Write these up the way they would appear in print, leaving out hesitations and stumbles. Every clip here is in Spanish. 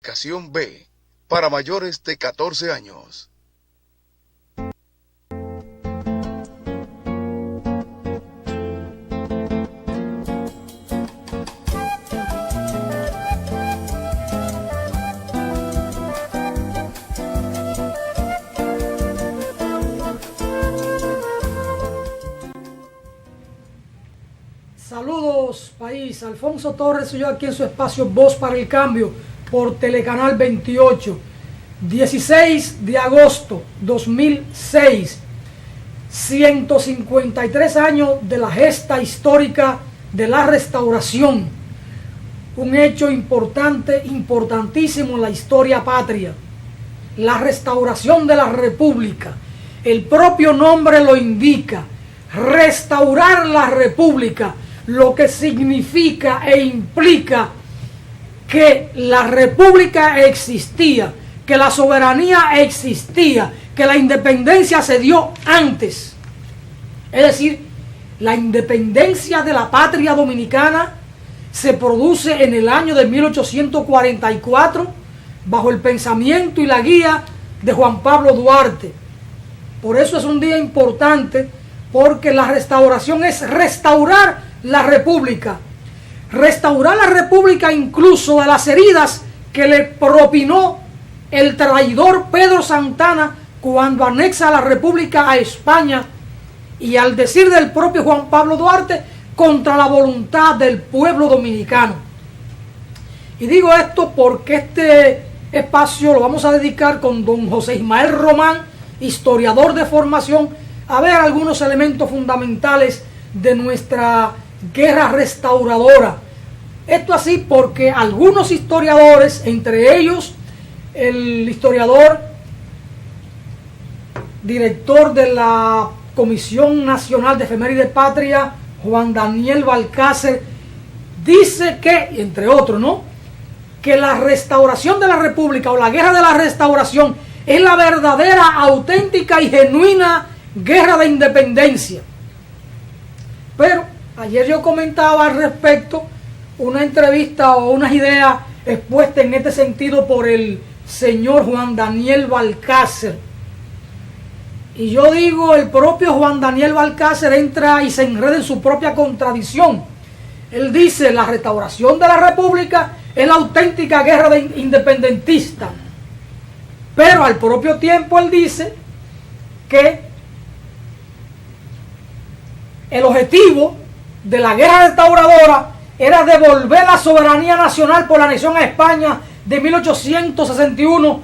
Clasificación B, para mayores de 14 años. Saludos país, Alfonso Torres soy yo aquí en su espacio Voz para el Cambio por Telecanal 28, 16 de agosto 2006, 153 años de la gesta histórica de la Restauración, un hecho importante, importantísimo en la historia patria, la restauración de la República. El propio nombre lo indica, restaurar la República, lo que significa e implica que la República existía, que la soberanía existía, que la independencia se dio antes. Es decir, la independencia de la patria dominicana se produce en el año de 1844 bajo el pensamiento y la guía de Juan Pablo Duarte. Por eso es un día importante, porque la restauración es restaurar la República. Restaurar la República incluso de las heridas que le propinó el traidor Pedro Santana cuando anexa la República a España, y al decir del propio Juan Pablo Duarte, contra la voluntad del pueblo dominicano. Y digo esto porque este espacio lo vamos a dedicar con don José Ismael Román, historiador de formación, a ver algunos elementos fundamentales de nuestra guerra restauradora. Esto así porque algunos historiadores, entre ellos el historiador director de la Comisión Nacional de Efemérides Patria, Juan Daniel Balcácer, dice que, entre otros, ¿no?, que la restauración de la República o la guerra de la restauración es la verdadera, auténtica y genuina guerra de independencia. Pero ayer yo comentaba al respecto una entrevista o unas ideas expuestas en este sentido por el señor Juan Daniel Balcácer. Y yo digo, el propio Juan Daniel Balcácer entra y se enreda en su propia contradicción. Él dice, la restauración de la República es la auténtica guerra independentista. Pero al propio tiempo él dice que el objetivo de la guerra restauradora era devolver la soberanía nacional por la anexión a España de 1861,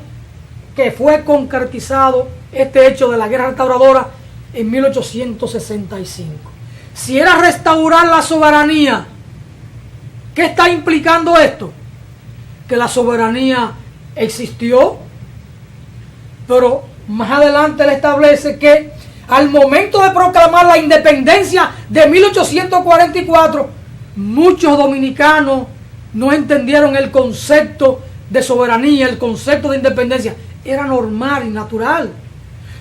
que fue concretizado este hecho de la guerra restauradora en 1865. Si era restaurar la soberanía, ¿qué está implicando esto? Que la soberanía existió, pero más adelante él establece que al momento de proclamar la independencia de 1844, muchos dominicanos no entendieron el concepto de soberanía, el concepto de independencia. Era normal y natural.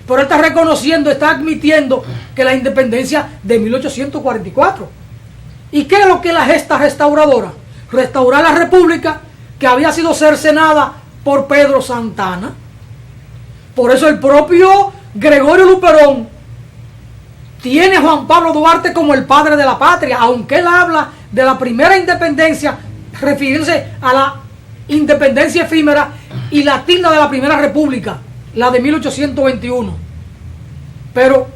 Pero él está reconociendo, está admitiendo que la independencia de 1844. ¿Y qué es lo que es la gesta restauradora? Restaurar la República que había sido cercenada por Pedro Santana. Por eso el propio Gregorio Luperón tiene a Juan Pablo Duarte como el padre de la patria, aunque él habla de la primera independencia, refiriéndose a la independencia efímera y la tilda de la primera república, la de 1821. Pero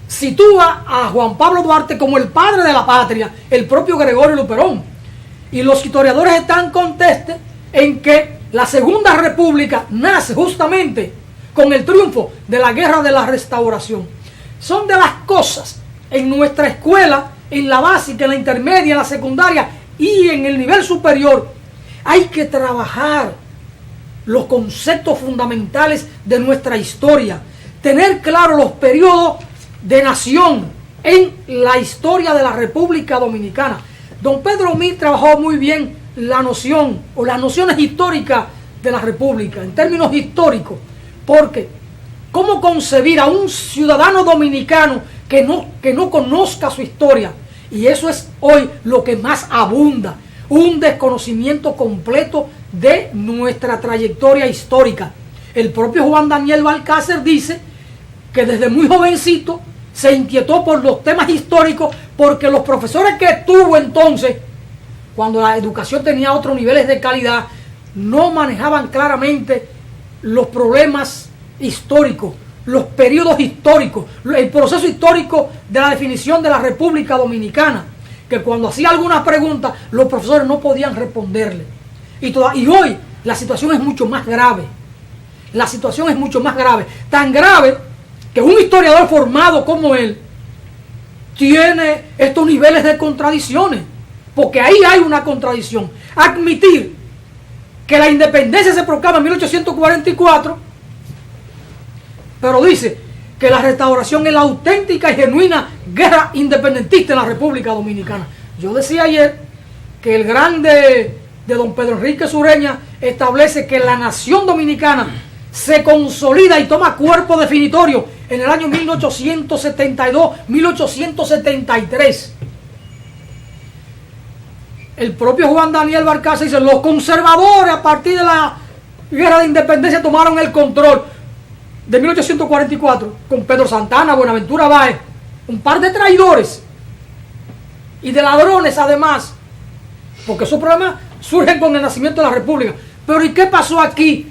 sitúa a Juan Pablo Duarte como el padre de la patria, el propio Gregorio Luperón. Y los historiadores están contestes en que la segunda república nace justamente con el triunfo de la guerra de la restauración. Son de las cosas en nuestra escuela, en la básica, en la intermedia, en la secundaria y en el nivel superior. Hay que trabajar los conceptos fundamentales de nuestra historia, tener claro los periodos de nación en la historia de la República Dominicana. Don Pedro Mir trabajó muy bien la noción o las nociones históricas de la República, en términos históricos, porque ¿cómo concebir a un ciudadano dominicano que no conozca su historia? Y eso es hoy lo que más abunda, un desconocimiento completo de nuestra trayectoria histórica. El propio Juan Daniel Balcácer dice que desde muy jovencito se inquietó por los temas históricos porque los profesores que tuvo entonces, cuando la educación tenía otros niveles de calidad, no manejaban claramente los problemas históricos, los periodos históricos, el proceso histórico de la definición de la República Dominicana, que cuando hacía algunas preguntas los profesores no podían responderle. Y hoy la situación es mucho más grave. La situación es mucho más grave. Tan grave que un historiador formado como él tiene estos niveles de contradicciones. Porque ahí hay una contradicción. Admitir que la independencia se proclama en 1844, pero dice que la restauración es la auténtica y genuina guerra independentista en la República Dominicana. Yo decía ayer que el grande de don Pedro Enrique Sureña establece que la nación dominicana se consolida y toma cuerpo definitorio en el año 1872-1873. El propio Juan Daniel Balcácer dice: los conservadores a partir de la guerra de independencia tomaron el control de 1844 con Pedro Santana, Buenaventura Báez, un par de traidores y de ladrones además, porque esos problemas surgen con el nacimiento de la República. Pero ¿y qué pasó aquí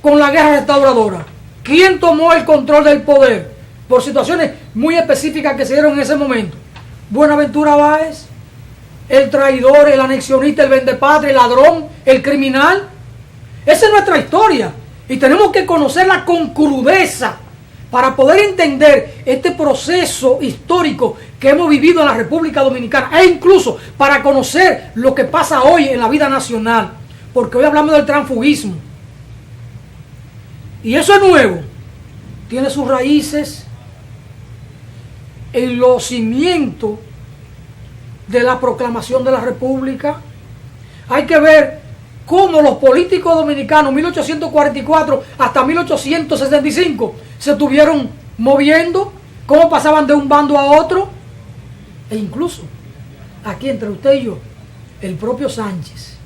con la guerra restauradora? ¿Quién tomó el control del poder? Por situaciones muy específicas que se dieron en ese momento. Buenaventura Báez, el traidor, el anexionista, el vendepatria, el ladrón, el criminal. Esa es nuestra historia y tenemos que conocerla con crudeza para poder entender este proceso histórico que hemos vivido en la República Dominicana e incluso para conocer lo que pasa hoy en la vida nacional, porque hoy hablamos del transfugismo y eso es nuevo, tiene sus raíces en los cimientos de la proclamación de la República. Hay que ver cómo los políticos dominicanos 1844 hasta 1865 se estuvieron moviendo, cómo pasaban de un bando a otro, e incluso aquí entre usted y yo, el propio Sánchez,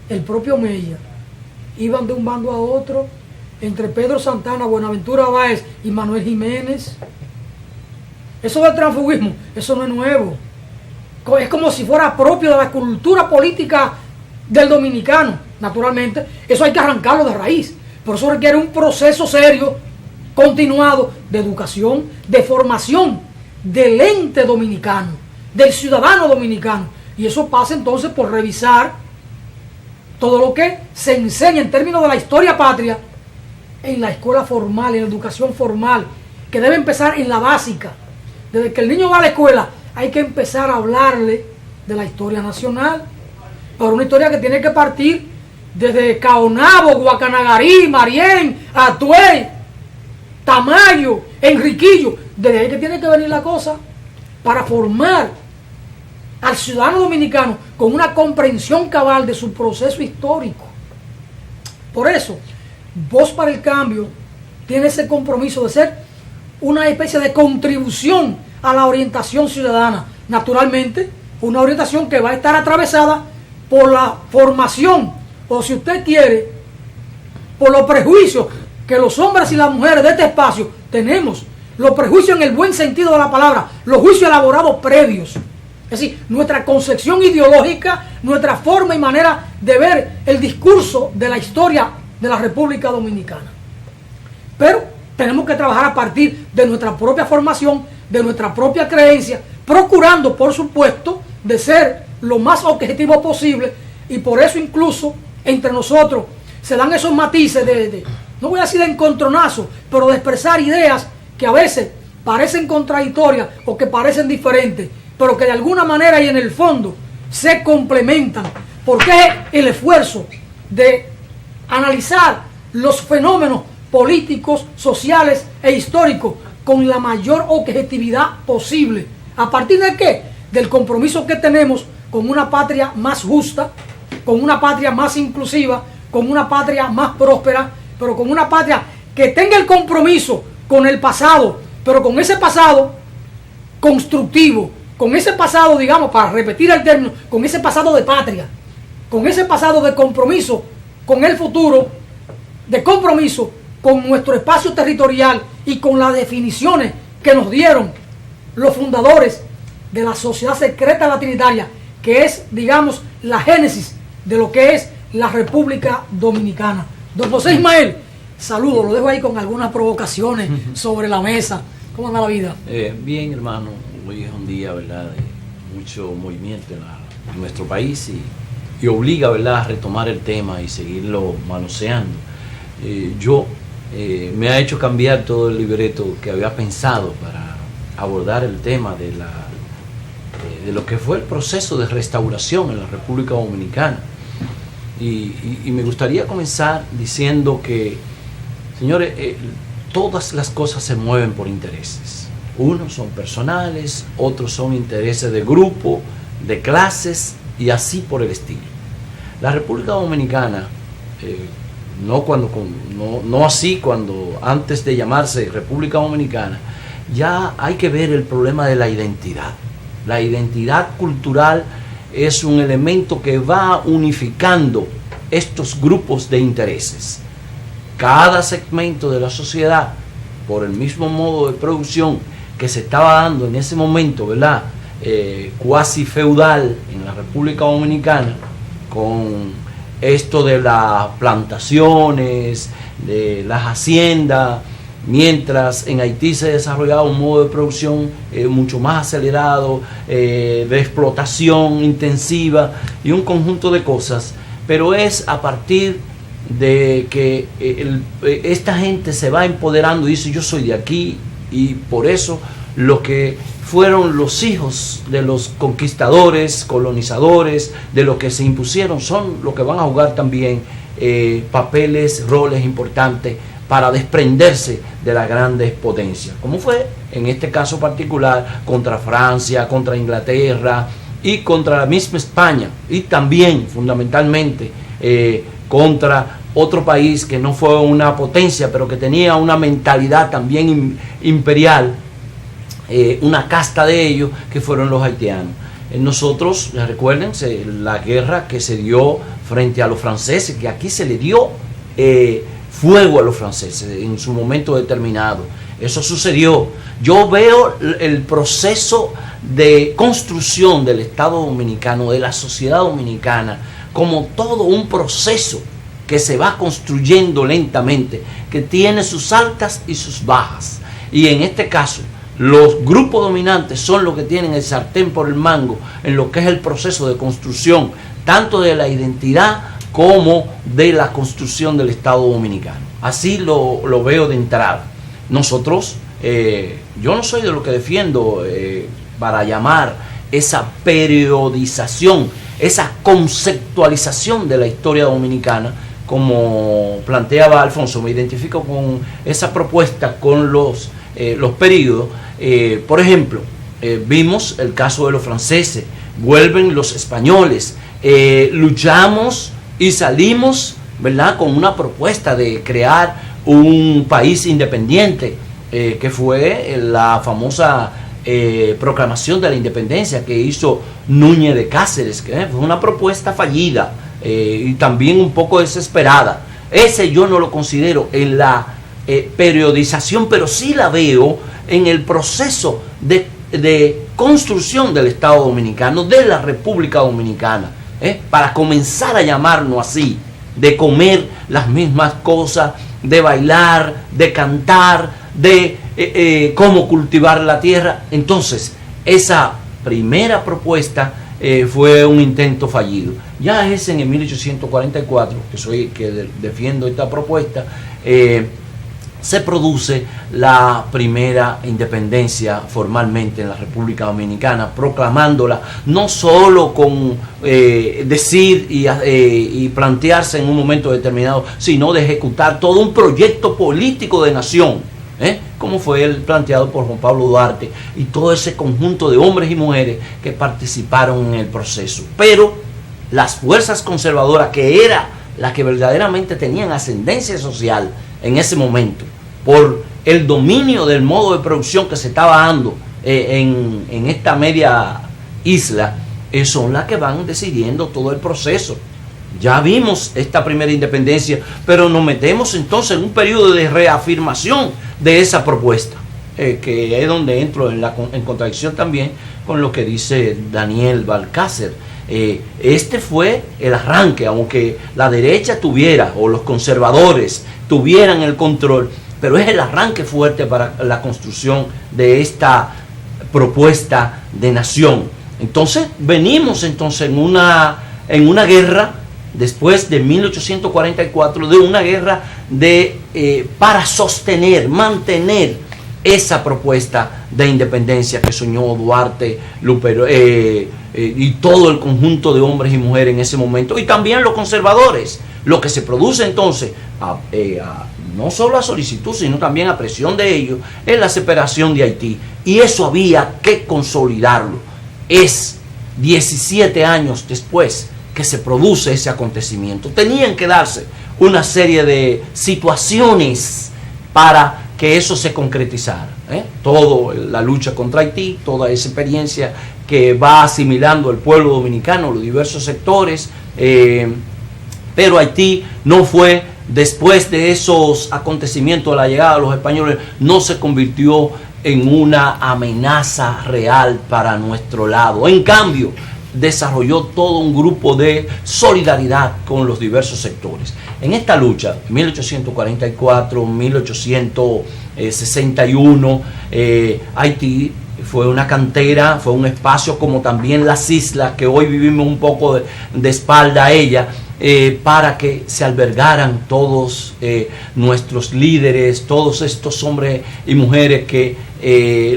el propio Mella, iban de un bando a otro, entre Pedro Santana, Buenaventura Báez y Manuel Jiménez. Eso del transfugismo, eso no es nuevo. Es como si fuera propio de la cultura política del dominicano. Naturalmente, eso hay que arrancarlo de raíz. Por eso requiere un proceso serio, continuado, de educación, de formación del ente dominicano, del ciudadano dominicano. Y eso pasa entonces por revisar todo lo que se enseña en términos de la historia patria en la escuela formal, en la educación formal, que debe empezar en la básica. Desde que el niño va a la escuela, hay que empezar a hablarle de la historia nacional, pero una historia que tiene que partir desde Caonabo, Guacanagarí, Marién, Atuey, Tamayo, Enriquillo. Desde ahí que tiene que venir la cosa para formar al ciudadano dominicano con una comprensión cabal de su proceso histórico. Por eso, Voz para el Cambio tiene ese compromiso de ser una especie de contribución a la orientación ciudadana. Naturalmente, una orientación que va a estar atravesada por la formación, o si usted quiere, por los prejuicios que los hombres y las mujeres de este espacio tenemos. Los prejuicios en el buen sentido de la palabra, los juicios elaborados previos. Es decir, nuestra concepción ideológica, nuestra forma y manera de ver el discurso de la historia de la República Dominicana. Pero tenemos que trabajar a partir de nuestra propia formación, de nuestra propia creencia, procurando, por supuesto, de ser lo más objetivo posible, y por eso incluso entre nosotros se dan esos matices no voy a decir de encontronazo, pero de expresar ideas que a veces parecen contradictorias o que parecen diferentes, pero que de alguna manera y en el fondo se complementan, porque es el esfuerzo de analizar los fenómenos políticos, sociales e históricos con la mayor objetividad posible. ¿A partir de qué? Del compromiso que tenemos con una patria más justa, con una patria más inclusiva, con una patria más próspera, pero con una patria que tenga el compromiso con el pasado, pero con ese pasado constructivo, con ese pasado, digamos, para repetir el término, con ese pasado de patria, con ese pasado de compromiso con el futuro, de compromiso con nuestro espacio territorial y con las definiciones que nos dieron los fundadores de la Sociedad Secreta Latinitaria, que es, digamos, la génesis de lo que es la República Dominicana. Don José Ismael, saludo, lo dejo ahí con algunas provocaciones sobre la mesa. ¿Cómo anda la vida? Bien, hermano, hoy es un día, ¿verdad?, de mucho movimiento en nuestro país y obliga, ¿verdad?, a retomar el tema y seguirlo manoseando. Me ha hecho cambiar todo el libreto que había pensado para abordar el tema de lo que fue el proceso de restauración en la República Dominicana. Y me gustaría comenzar diciendo que, señores, todas las cosas se mueven por intereses. Unos son personales, otros son intereses de grupo, de clases y así por el estilo. La República Dominicana, no así cuando antes de llamarse República Dominicana, ya hay que ver el problema de la identidad. La identidad cultural es un elemento que va unificando estos grupos de intereses. Cada segmento de la sociedad, por el mismo modo de producción que se estaba dando en ese momento, ¿verdad?, cuasi feudal en la República Dominicana, con esto de las plantaciones, de las haciendas, mientras en Haití se desarrollaba un modo de producción mucho más acelerado, de explotación intensiva y un conjunto de cosas, pero es a partir de que esta gente se va empoderando y dice: yo soy de aquí, y por eso lo que fueron los hijos de los conquistadores, colonizadores, de los que se impusieron, son los que van a jugar también papeles, roles importantes para desprenderse de las grandes potencias, como fue en este caso particular contra Francia, contra Inglaterra y contra la misma España, y también fundamentalmente contra otro país que no fue una potencia, pero que tenía una mentalidad también imperial, una casta de ellos, que fueron los haitianos. Nosotros, recuerden, la guerra que se dio frente a los franceses, que aquí se le dio fuego a los franceses en su momento determinado. Eso sucedió. Yo veo el proceso de construcción del Estado Dominicano, de la sociedad dominicana, como todo un proceso que se va construyendo lentamente, que tiene sus altas y sus bajas. Y en este caso, los grupos dominantes son los que tienen el sartén por el mango en lo que es el proceso de construcción, tanto de la identidad como de la construcción del Estado Dominicano. Así lo veo de entrada. Nosotros, yo no soy de lo que defiendo para llamar esa periodización, esa conceptualización de la historia dominicana, como planteaba Alfonso. Me identifico con esa propuesta, con los períodos. Por ejemplo, vimos el caso de los franceses, vuelven los españoles, luchamos y salimos, ¿verdad?, con una propuesta de crear un país independiente, que fue la famosa proclamación de la independencia que hizo Núñez de Cáceres, que fue una propuesta fallida y también un poco desesperada. Ese yo no lo considero en la periodización, pero sí la veo en el proceso de construcción del Estado Dominicano, de la República Dominicana, para comenzar a llamarnos así, de comer las mismas cosas, de bailar, de cantar, de cómo cultivar la tierra. Entonces, esa primera propuesta fue un intento fallido. Ya es en el 1844, que defiendo esta propuesta, se produce la primera independencia formalmente en la República Dominicana, proclamándola no solo con decir y plantearse en un momento determinado, sino de ejecutar todo un proyecto político de nación, como fue el planteado por Juan Pablo Duarte y todo ese conjunto de hombres y mujeres que participaron en el proceso. Pero las fuerzas conservadoras, que era las que verdaderamente tenían ascendencia social en ese momento, por el dominio del modo de producción que se estaba dando en esta media isla, son las que van decidiendo todo el proceso. Ya vimos esta primera independencia, pero nos metemos entonces en un periodo de reafirmación de esa propuesta, que es donde entro en contradicción también con lo que dice Daniel Balcácer. Este fue el arranque, aunque la derecha tuviera, o los conservadores tuvieran el control, pero es el arranque fuerte para la construcción de esta propuesta de nación. Entonces venimos entonces en una guerra, después de 1844, de una guerra para sostener, mantener esa propuesta de independencia que soñó Duarte, y todo el conjunto de hombres y mujeres en ese momento, y también los conservadores. Lo que se produce entonces, no solo a solicitud, sino también a presión de ellos, es la separación de Haití, y eso había que consolidarlo. Es 17 años después que se produce ese acontecimiento. Tenían que darse una serie de situaciones para que eso se concretizara. Toda la lucha contra Haití, toda esa experiencia que va asimilando el pueblo dominicano, los diversos sectores, pero Haití no fue, después de esos acontecimientos, de la llegada de los españoles, no se convirtió en una amenaza real para nuestro lado. En cambio, desarrolló todo un grupo de solidaridad con los diversos sectores. En esta lucha, 1844, 1861, Haití fue una cantera, fue un espacio, como también las islas, que hoy vivimos un poco de espalda a ella, para que se albergaran todos nuestros líderes, todos estos hombres y mujeres que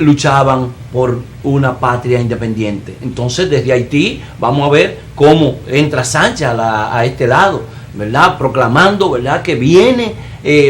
luchaban por una patria independiente. Entonces, desde Haití vamos a ver cómo entra Sánchez a este lado, ¿verdad? Proclamando, ¿verdad?, que viene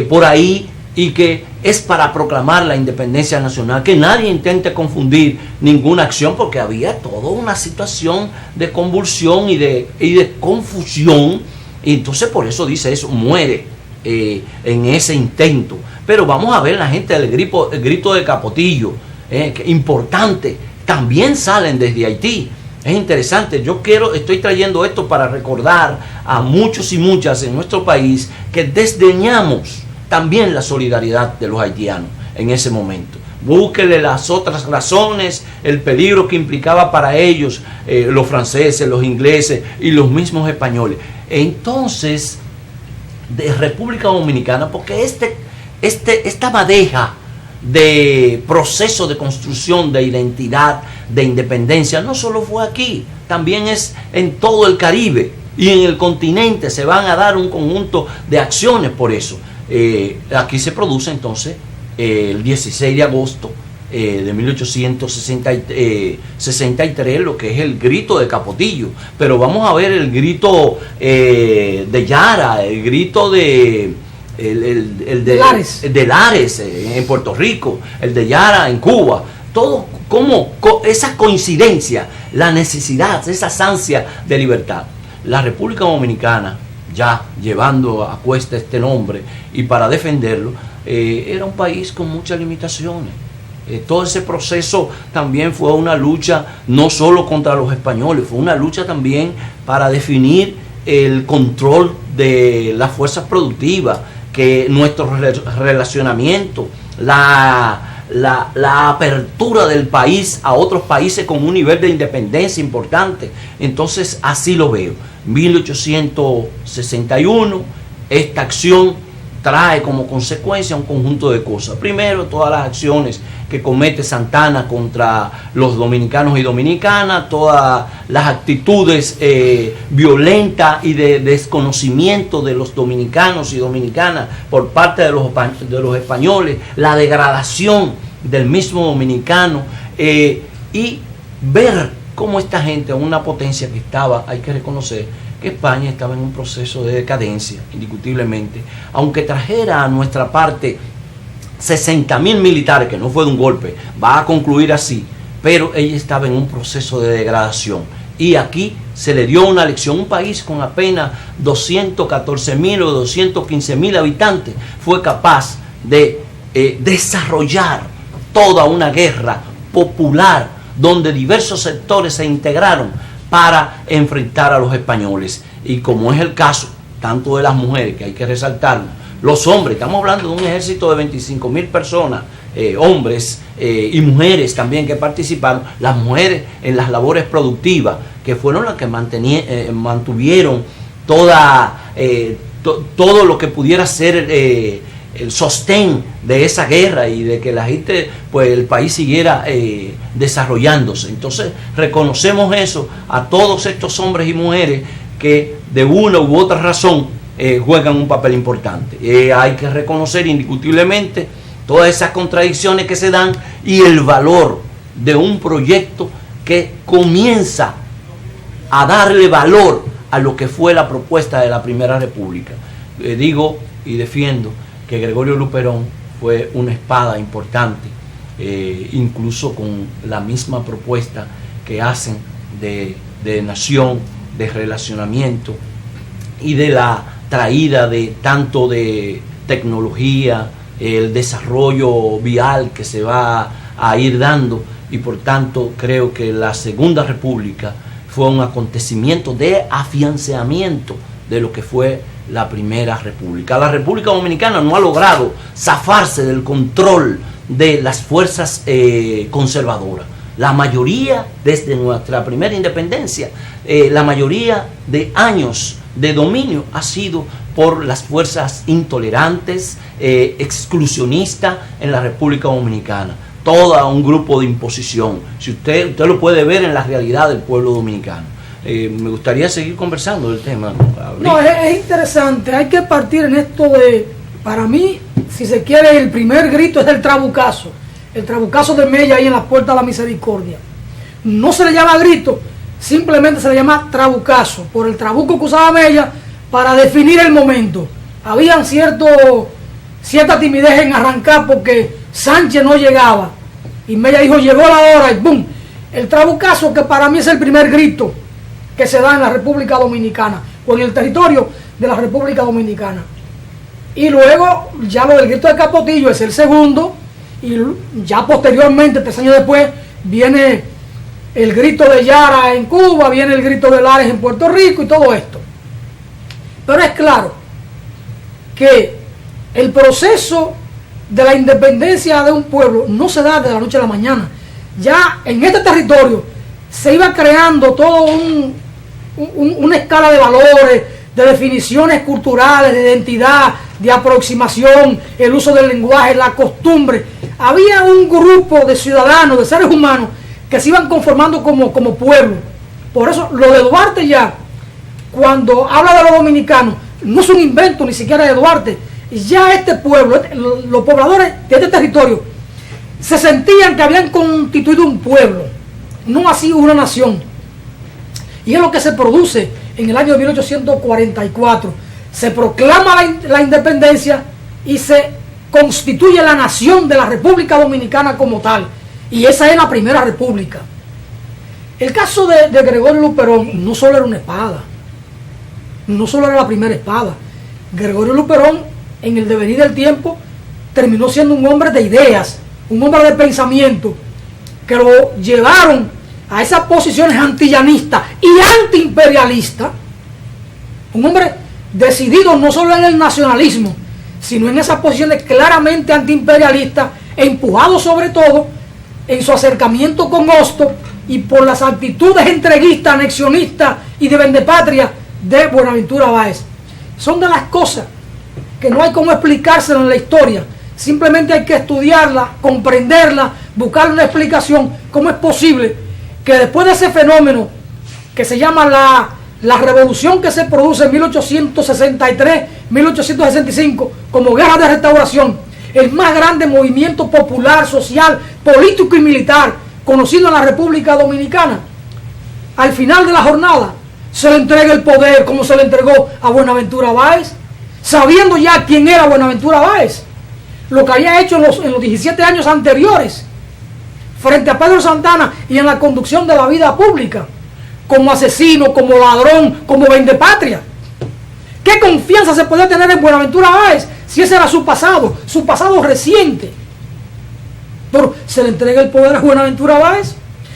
por ahí y que es para proclamar la independencia nacional, que nadie intente confundir ninguna acción, porque había toda una situación de convulsión y de confusión, y entonces por eso dice eso, muere en ese intento. Pero vamos a ver la gente del grito de Capotillo, que importante, también salen desde Haití. Es interesante, estoy trayendo esto para recordar a muchos y muchas en nuestro país que desdeñamos también la solidaridad de los haitianos en ese momento. Búsquele las otras razones, el peligro que implicaba para ellos los franceses, los ingleses y los mismos españoles. Entonces, de República Dominicana, porque esta madeja de proceso de construcción de identidad, de independencia, no solo fue aquí, también es en todo el Caribe y en el continente. Se van a dar un conjunto de acciones por eso. Aquí se produce entonces el 16 de agosto de 1863, lo que es el grito de Capotillo. Pero vamos a ver el grito de Yara, el grito de Lares en Puerto Rico, el de Yara en Cuba. Todo como esa coincidencia, la necesidad, esas ansias de libertad. La República Dominicana, ya llevando a cuesta este nombre y para defenderlo, era un país con muchas limitaciones. Todo ese proceso también fue una lucha no solo contra los españoles, fue una lucha también para definir el control de las fuerzas productivas, que nuestro relacionamiento, la apertura del país a otros países con un nivel de independencia importante. Entonces así lo veo. 1861, esta acción trae como consecuencia un conjunto de cosas. Primero, todas las acciones que comete Santana contra los dominicanos y dominicanas, todas las actitudes violentas y de desconocimiento de los dominicanos y dominicanas por parte de los españoles, la degradación del mismo dominicano, y ver cómo esta gente, una potencia que estaba, hay que reconocer que España estaba en un proceso de decadencia, indiscutiblemente, aunque trajera a nuestra parte 60.000 militares, que no fue de un golpe, va a concluir así, pero ella estaba en un proceso de degradación. Y aquí se le dio una lección. Un país con apenas 214.000 o 215.000 habitantes fue capaz de desarrollar toda una guerra popular donde diversos sectores se integraron para enfrentar a los españoles. y como es el caso tanto de las mujeres, que hay que resaltarlo, los hombres, estamos hablando de un ejército de 25.000 personas, hombres y mujeres también que participaron, las mujeres en las labores productivas, que fueron las que mantuvieron todo lo que pudiera ser el sostén de esa guerra y de que la gente, pues el país siguiera desarrollándose. Entonces reconocemos eso a todos estos hombres y mujeres que de una u otra razón juegan un papel importante. Hay que reconocer indiscutiblemente todas esas contradicciones que se dan y el valor de un proyecto que comienza a darle valor a lo que fue la propuesta de la Primera República. Digo y defiendo que Gregorio Luperón fue una espada importante, incluso con la misma propuesta que hacen de nación, de relacionamiento y de la traída de tanto de tecnología, el desarrollo vial que se va a ir dando, y por tanto creo que la Segunda República fue un acontecimiento de afianzamiento de lo que fue la Primera República. La República Dominicana no ha logrado zafarse del control de las fuerzas conservadoras. La mayoría, desde nuestra primera independencia, la mayoría de años de dominio ha sido por las fuerzas intolerantes, exclusionistas en la República Dominicana. Todo un grupo de imposición. Si usted lo puede ver en la realidad del pueblo dominicano. Me gustaría seguir conversando del tema. No, es interesante. Hay que partir en esto de, para mí, si se quiere, el primer grito es el trabucazo. El trabucazo de Mella ahí en la Puerta de la Misericordia. No se le llama grito, simplemente se le llama trabucazo, por el trabuco que usaba Mella para definir el momento. Habían cierta timidez en arrancar porque Sánchez no llegaba. Y Mella dijo, llegó la hora y ¡boom! El trabucazo, que para mí es el primer grito que se da en la República Dominicana o en el territorio de la República Dominicana. Y luego ya lo del grito de Capotillo es el segundo, y ya posteriormente, 3 años después, viene el grito de Yara en Cuba, viene el grito de Lares en Puerto Rico y todo esto. Pero es claro que el proceso de la independencia de un pueblo no se da de la noche a la mañana. Ya en este territorio se iba creando todo una escala de valores, de definiciones culturales, de identidad, de aproximación, el uso del lenguaje, la costumbre. Había un grupo de ciudadanos, de seres humanos, que se iban conformando como pueblo. Por eso lo de Duarte, ya cuando habla de los dominicanos, no es un invento ni siquiera de Duarte. Ya este pueblo, los pobladores de este territorio, se sentían que habían constituido un pueblo, no así una nación. Y es lo que se produce en el año 1844. Se proclama la independencia y se constituye la nación de la República Dominicana como tal. Y esa es la Primera República. El caso de Gregorio Luperón no solo era una espada, no solo era la primera espada. Gregorio Luperón, en el devenir del tiempo, terminó siendo un hombre de ideas, un hombre de pensamiento, que lo llevaron a esas posiciones antillanistas y antiimperialistas. Un hombre decidido no solo en el nacionalismo, sino en esas posiciones claramente antiimperialistas, empujado sobre todo en su acercamiento con Hostos y por las actitudes entreguistas, anexionistas y de vendepatria de Buenaventura Báez. Son de las cosas que no hay cómo explicárselo en la historia. Simplemente hay que estudiarla, comprenderla, buscar una explicación. ¿Cómo es posible que después de ese fenómeno que se llama la revolución que se produce en 1863, 1865, como guerra de restauración, el más grande movimiento popular, social, político y militar conocido en la República Dominicana, al final de la jornada se le entrega el poder como se le entregó a Buenaventura Báez, sabiendo ya quién era Buenaventura Báez, lo que había hecho en los 17 años anteriores frente a Pedro Santana y en la conducción de la vida pública, como asesino, como ladrón, como vendepatria. ¿Qué confianza se podía tener en Buenaventura Báez si ese era su pasado reciente? Pero se le entrega el poder a Buenaventura Báez,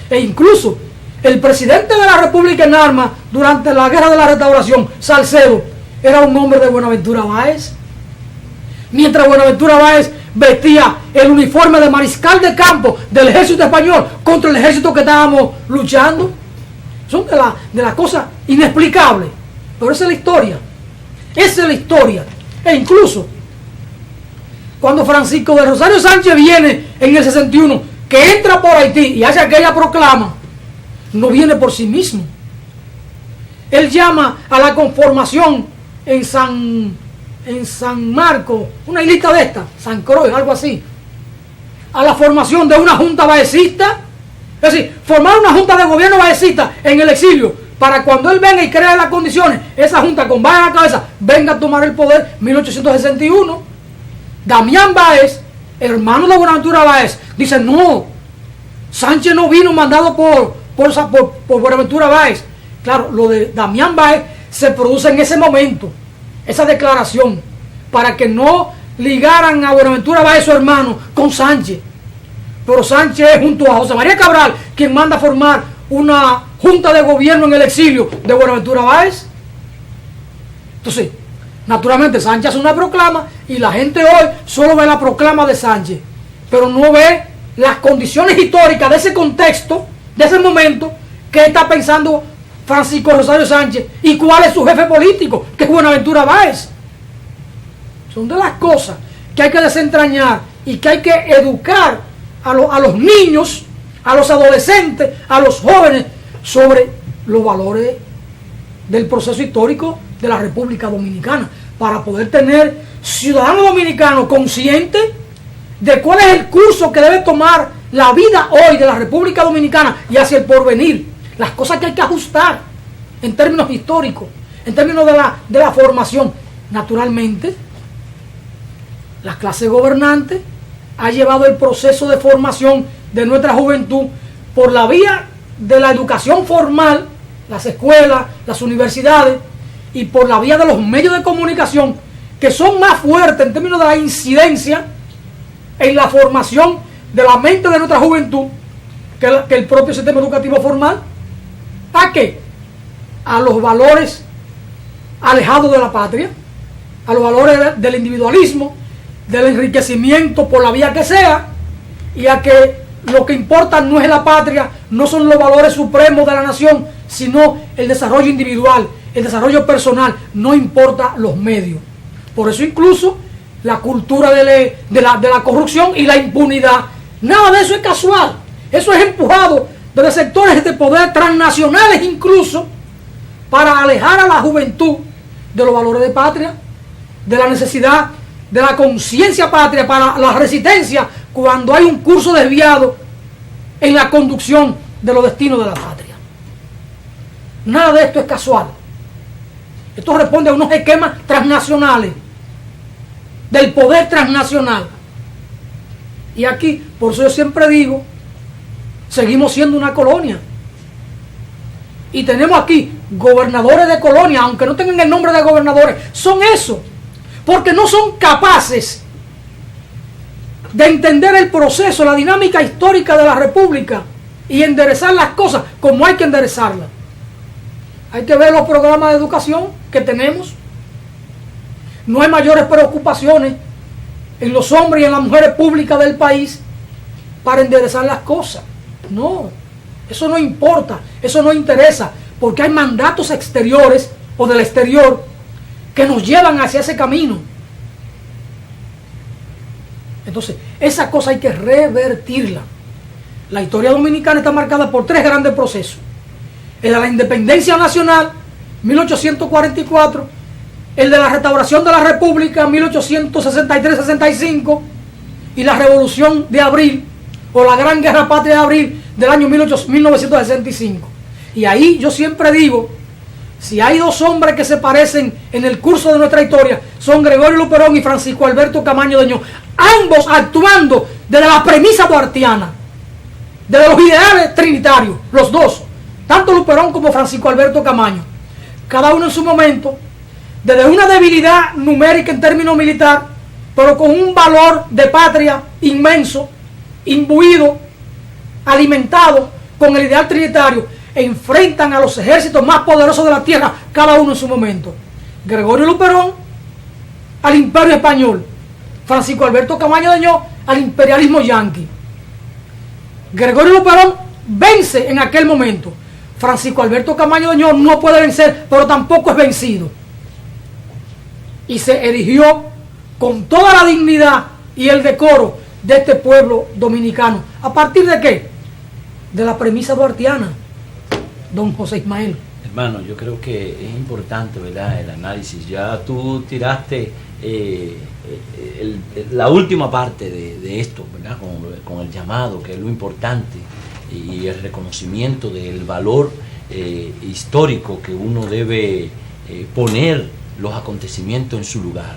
e incluso el presidente de la República en armas durante la Guerra de la Restauración, Salcedo, era un hombre de Buenaventura Báez. Mientras Buenaventura Báez vestía el uniforme de mariscal de campo del ejército español contra el ejército que estábamos luchando. Son de las cosas inexplicables. Pero esa es la historia. Esa es la historia. E incluso, cuando Francisco de Rosario Sánchez viene en el 61, que entra por Haití y hace aquella proclama, no viene por sí mismo. Él llama a la conformación en San Marcos, una islita de esta, San Croix, algo así, a la formación de una junta baecista, es decir, formar una junta de gobierno baecista en el exilio, para cuando él venga y crea las condiciones, esa junta con Báez a la cabeza, venga a tomar el poder, 1861. Damián Báez, hermano de Buenaventura Báez, dice, no, Sánchez no vino mandado por Buenaventura Báez. Claro, lo de Damián Báez se produce en ese momento, esa declaración, para que no ligaran a Buenaventura Báez, su hermano, con Sánchez. Pero Sánchez es junto a José María Cabral quien manda a formar una junta de gobierno en el exilio de Buenaventura Báez. Entonces, naturalmente Sánchez hace una proclama y la gente hoy solo ve la proclama de Sánchez, pero no ve las condiciones históricas de ese contexto, de ese momento, que está pensando Francisco Rosario Sánchez y cuál es su jefe político, que es Buenaventura Báez. Son de las cosas que hay que desentrañar y que hay que educar a los niños, a los adolescentes, a los jóvenes sobre los valores del proceso histórico de la República Dominicana, para poder tener ciudadanos dominicanos conscientes de cuál es el curso que debe tomar la vida hoy de la República Dominicana y hacia el porvenir, las cosas que hay que ajustar en términos históricos, en términos de la formación. Naturalmente, la clase gobernante ha llevado el proceso de formación de nuestra juventud por la vía de la educación formal, las escuelas, las universidades, y por la vía de los medios de comunicación, que son más fuertes en términos de la incidencia en la formación de la mente de nuestra juventud que el propio sistema educativo formal. ¿A qué? A los valores alejados de la patria, a los valores del individualismo, del enriquecimiento por la vía que sea, y a que lo que importa no es la patria, no son los valores supremos de la nación, sino el desarrollo individual, el desarrollo personal, no importa los medios. Por eso incluso la cultura de la corrupción y la impunidad, nada de eso es casual. Eso es empujado desde sectores de poder transnacionales incluso, para alejar a la juventud de los valores de patria, de la necesidad de la conciencia patria, para la resistencia cuando hay un curso desviado en la conducción de los destinos de la patria. Nada de esto es casual. Esto responde a unos esquemas transnacionales, del poder transnacional. Y aquí, por eso yo siempre digo, seguimos siendo una colonia. Y tenemos aquí gobernadores de colonia, aunque no tengan el nombre de gobernadores, son eso, porque no son capaces de entender el proceso, la dinámica histórica de la República y enderezar las cosas como hay que enderezarlas. Hay que ver los programas de educación que tenemos. No hay mayores preocupaciones en los hombres y en las mujeres públicas del país para enderezar las cosas. No, eso no importa, eso no interesa, porque hay mandatos exteriores o del exterior que nos llevan hacia ese camino. Entonces, esa cosa hay que revertirla. La historia dominicana está marcada por tres grandes procesos: el de la independencia nacional, 1844, el de la restauración de la República, 1863-65, y la Revolución de Abril, o la Gran Guerra Patria de Abril del año 1965. Y ahí yo siempre digo, si hay dos hombres que se parecen en el curso de nuestra historia, son Gregorio Luperón y Francisco Alberto Camaño Deñó, ambos actuando desde la premisa duartiana, desde los ideales trinitarios, los dos, tanto Luperón como Francisco Alberto Camaño, cada uno en su momento, desde una debilidad numérica en términos militar, pero con un valor de patria inmenso, imbuido, alimentado con el ideal trinitario, enfrentan a los ejércitos más poderosos de la tierra, cada uno en su momento. Gregorio Luperón al Imperio Español, Francisco Alberto Camaño de Ño al imperialismo yanqui. Gregorio Luperón vence en aquel momento. Francisco Alberto Camaño de Ño no puede vencer, pero tampoco es vencido. Y se erigió con toda la dignidad y el decoro de este pueblo dominicano. ¿A partir de qué? De la premisa duartiana, don José Ismael. Hermano, yo creo que es importante, ¿verdad?, el análisis. Ya tú tiraste la última parte de esto, ¿verdad?, con el llamado, que es lo importante, y el reconocimiento del valor histórico que uno debe poner los acontecimientos en su lugar.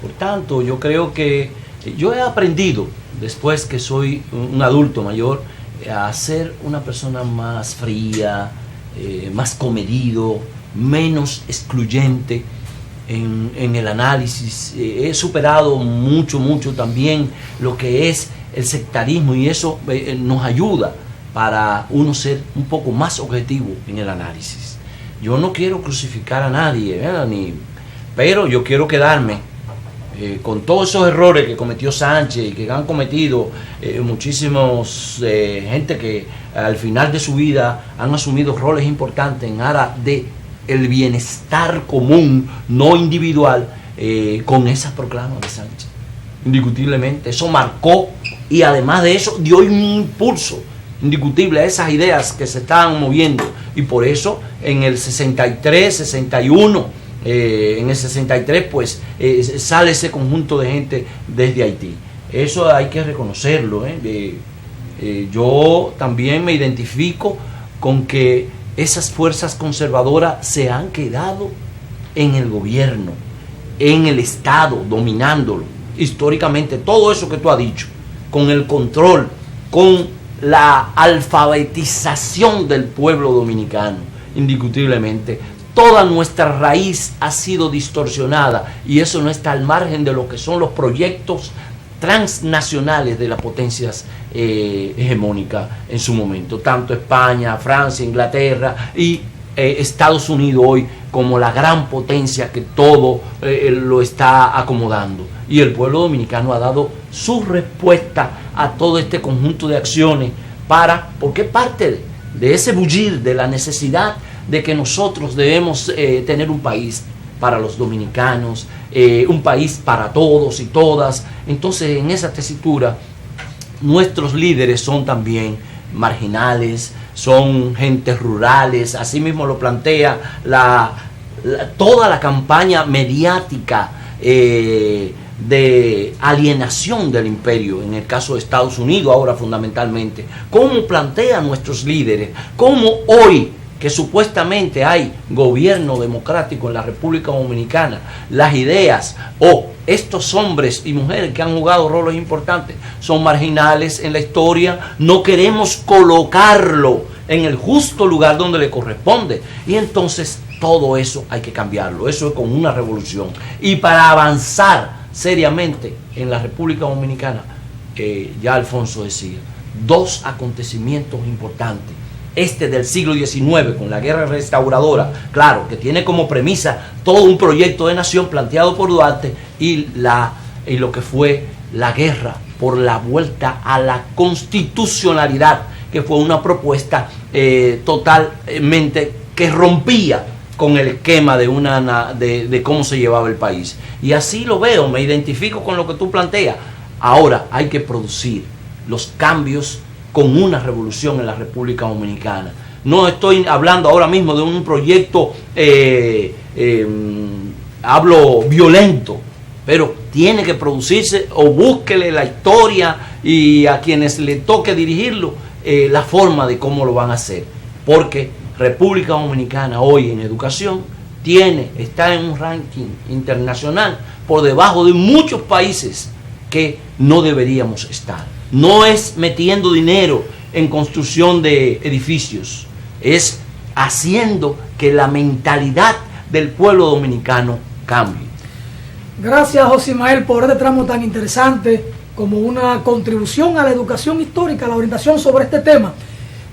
Por tanto, yo creo que yo he aprendido, después que soy un adulto mayor, a ser una persona más fría, más comedido, menos excluyente en el análisis. He superado mucho también lo que es el sectarismo, y eso nos ayuda para uno ser un poco más objetivo en el análisis. Yo no quiero crucificar a nadie, pero yo quiero quedarme con todos esos errores que cometió Sánchez y que han cometido muchísimos gente que al final de su vida han asumido roles importantes en aras de el bienestar común, no individual, con esas proclamas de Sánchez. Indiscutiblemente, eso marcó, y además de eso dio un impulso indiscutible a esas ideas que se estaban moviendo, y por eso en el 63, 61, en el 63 pues sale ese conjunto de gente desde Haití. Eso hay que reconocerlo. Yo también me identifico con que esas fuerzas conservadoras se han quedado en el gobierno, en el Estado, dominándolo. Históricamente, todo eso que tú has dicho, con el control, con la alfabetización del pueblo dominicano, indiscutiblemente, toda nuestra raíz ha sido distorsionada, y eso no está al margen de lo que son los proyectos transnacionales de las potencias hegemónicas en su momento, tanto España, Francia, Inglaterra y Estados Unidos hoy como la gran potencia que todo lo está acomodando. Y el pueblo dominicano ha dado su respuesta a todo este conjunto de acciones porque es parte de ese bullir, de la necesidad de que nosotros debemos tener un país para los dominicanos, un país para todos y todas. Entonces, en esa tesitura, nuestros líderes son también marginales, son gentes rurales. Así mismo lo plantea toda la campaña mediática de alienación del imperio, en el caso de Estados Unidos ahora fundamentalmente. ¿Cómo plantean nuestros líderes? ¿Cómo hoy, que supuestamente hay gobierno democrático en la República Dominicana, las ideas o estos hombres y mujeres que han jugado roles importantes son marginales en la historia? No queremos colocarlo en el justo lugar donde le corresponde, y entonces todo eso hay que cambiarlo. Eso es como una revolución, y para avanzar seriamente en la República Dominicana, ya Alfonso decía, dos acontecimientos importantes: este del siglo XIX con la guerra restauradora, claro, que tiene como premisa todo un proyecto de nación planteado por Duarte, y lo que fue la guerra por la vuelta a la constitucionalidad, que fue una propuesta totalmente que rompía con el esquema de cómo se llevaba el país. Y así lo veo, me identifico con lo que tú planteas. Ahora hay que producir los cambios con una revolución en la República Dominicana. No estoy hablando ahora mismo de un proyecto, hablo violento, pero tiene que producirse, o búsquele la historia y a quienes le toque dirigirlo, la forma de cómo lo van a hacer. Porque República Dominicana hoy en educación está en un ranking internacional por debajo de muchos países que no deberíamos estar. No es metiendo dinero en construcción de edificios, es haciendo que la mentalidad del pueblo dominicano cambie. Gracias, José Ismael, por este tramo tan interesante como una contribución a la educación histórica, a la orientación sobre este tema.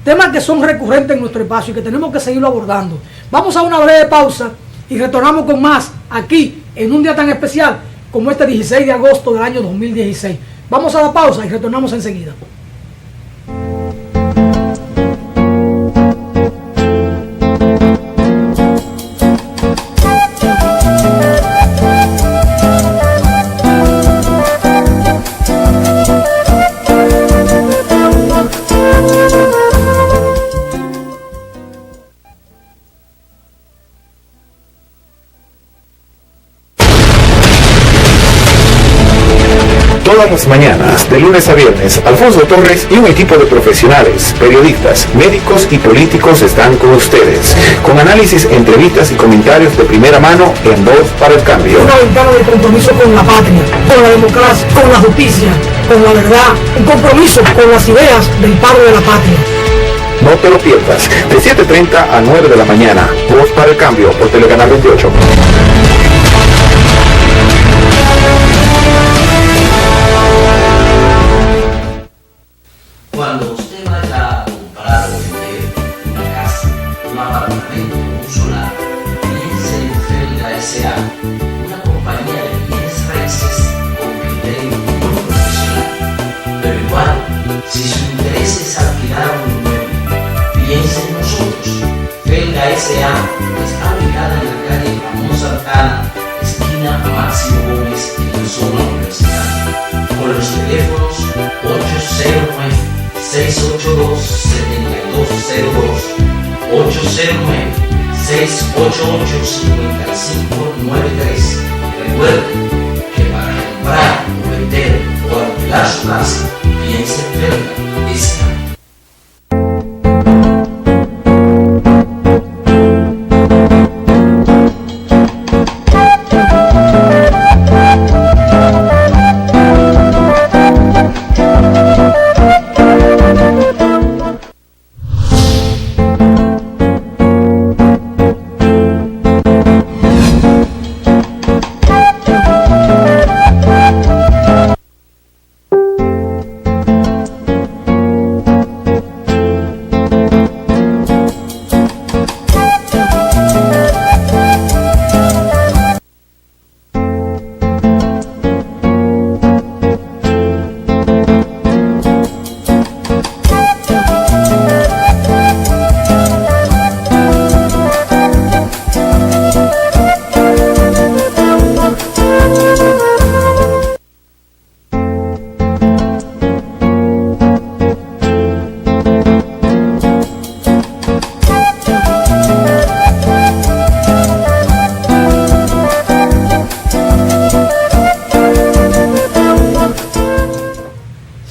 temas que son recurrentes en nuestro espacio y que tenemos que seguirlo abordando. Vamos a una breve pausa y retornamos con más aquí en un día tan especial como este 16 de agosto del año 2016. Vamos a la pausa y retornamos enseguida. Todas las mañanas, de lunes a viernes, Alfonso Torres y un equipo de profesionales, periodistas, médicos y políticos están con ustedes, con análisis, entrevistas y comentarios de primera mano en Voz para el Cambio. Una ventana de compromiso con la patria, con la democracia, con la justicia, con la verdad, un compromiso con las ideas del padre de la patria. No te lo pierdas, de 7:30 a 9 de la mañana, Voz para el Cambio, por Telecanal 28. Cuando usted vaya a comprar o vender una casa, un apartamento, un solar, piense en Felga S.A., una compañía de bienes raíces con criterio muy profesional. Pero igual, si su interés es alquilar un inmueble, piense en nosotros. Felga S.A. está ubicada en la calle Ramón Santana, esquina Máximo Gómez, en la zona universitaria, con los teléfonos 809-682-7202, 809-688-5593. Recuerde que para comprar o vender o alquilar su casa, piense en Felga S.A.